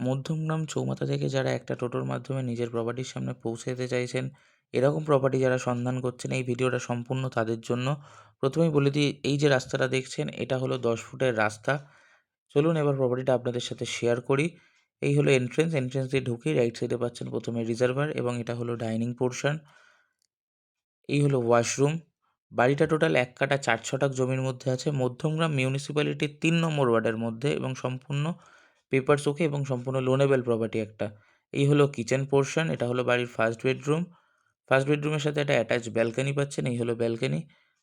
মধ্যমগ্রাম চৌমাথা থেকে যারা একটা টোটোর মাধ্যমে নিজের প্রপার্টির সামনে পৌঁছে যেতে চাইছেন, এরকম প্রপার্টি যারা সন্ধান করছেন, এই ভিডিওটা সম্পূর্ণ তাদের জন্য। প্রথমেই বলে দিই, এই যে রাস্তাটা দেখছেন এটা হলো 10 ফুটের রাস্তা। চলুন এবার প্রপার্টিটা আপনাদের সাথে শেয়ার করি। এই হলো এন্ট্রেন্স, এন্ট্রেন্স দিয়ে ঢুকেই রাইট সাইডে পাচ্ছেন প্রথমে রিজার্ভার এবং এটা হলো ডাইনিং পোরশন। এই হলো ওয়াশরুম। বাড়িটা টোটাল ১ কাঠা ৪ ছটাক জমির মধ্যে আছে। মধ্যমগ্রাম মিউনিসিপ্যালিটির ৩ নম্বর ওয়ার্ডের মধ্যে এবং সম্পূর্ণ পেপারস ওকে এবং সম্পূর্ণ লোনেবল প্রপার্টি একটা। এই হলো কিচেন পোরশন, এটা হলো বাড়ির ফার্স্ট বেডরুম। ফার্স্ট বেডরুমের সাথে একটা অ্যাটাচড ব্যালকনি পাচ্ছেন, এই হলো ব্যালকনি।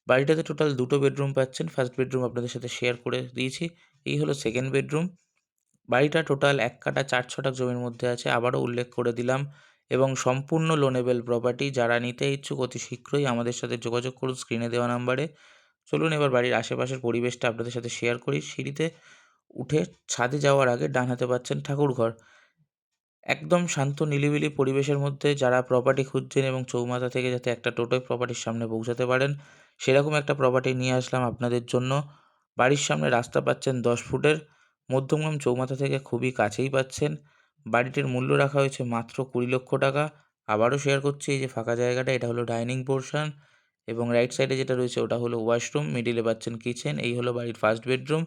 বাড়িটাতে টোটাল ২ টো বেডরুম পাচ্ছেন। ফার্স্ট বেডরুম আপনাদের সাথে শেয়ার করে দিয়েছি। এই হলো সেকেন্ড বেডরুম। বাড়িটা টোটাল ১ কাঠা ৪ ছটাক জমির মধ্যে আছে, আবারও উল্লেখ করে দিলাম এবং সম্পূর্ণ লোনেবল প্রপার্টি। যারা নিতে ইচ্ছুক অতি শীঘ্রই আমাদের সাথে যোগাযোগ করুন স্ক্রিনে দেওয়া নাম্বারে। চলুন এবার বাড়ির আশেপাশের পরিবেশটা আপনাদের সাথে শেয়ার করি। সিঁড়িতে উঠে ছাদে যাওয়ার আগে ডান হাতে পাচ্ছেন ঠাকুরঘর। একদম শান্ত নিরিবিলি পরিবেশের মধ্যে যারা প্রপার্টি খুঁজছেন এবং চৌমাথা থেকে যাতে একটা টোটোয় প্রপার্টির সামনে পৌঁছাতে পারেন, সেরকম একটা প্রপার্টি নিয়ে আসলাম আপনাদের জন্য। বাড়ির সামনে রাস্তা পাচ্ছেন ১০ ফুটের, মধ্যমগ্রাম চৌমাথা থেকে খুবই কাছেই পাচ্ছেন। বাড়িটির মূল্য রাখা হয়েছে মাত্র ২০,০০,০০০ টাকা। আবারও শেয়ার করছি, এই যে ফাঁকা জায়গাটা এটা হলো ডাইনিং পোরশন এবং রাইট সাইডে যেটা রয়েছে ওটা হলো ওয়াশরুম, মিডিলে পাচ্ছেন কিচেন। এই হলো বাড়ির ফার্স্ট বেডরুম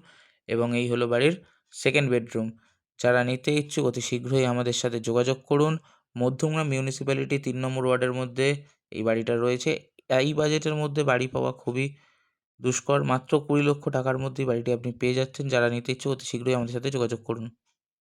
এবং এই হলো বাড়ির সেকেন্ড বেডরুম। যারা নিতে ইচ্ছুক অতি শীঘ্রই আমাদের সাথে যোগাযোগ করুন। মধ্যমগ্রাম মিউনিসিপ্যালিটি ৩ নম্বর ওয়ার্ডের মধ্যে এই বাড়িটা রয়েছে। এই বাজেটের মধ্যে বাড়ি পাওয়া খুবই দুষ্কর। মাত্র ২০,০০,০০০ টাকার মধ্যেই বাড়িটি আপনি পেয়ে যাচ্ছেন। যারা নিতে ইচ্ছুক অতি শীঘ্রই আমাদের সাথে যোগাযোগ করুন।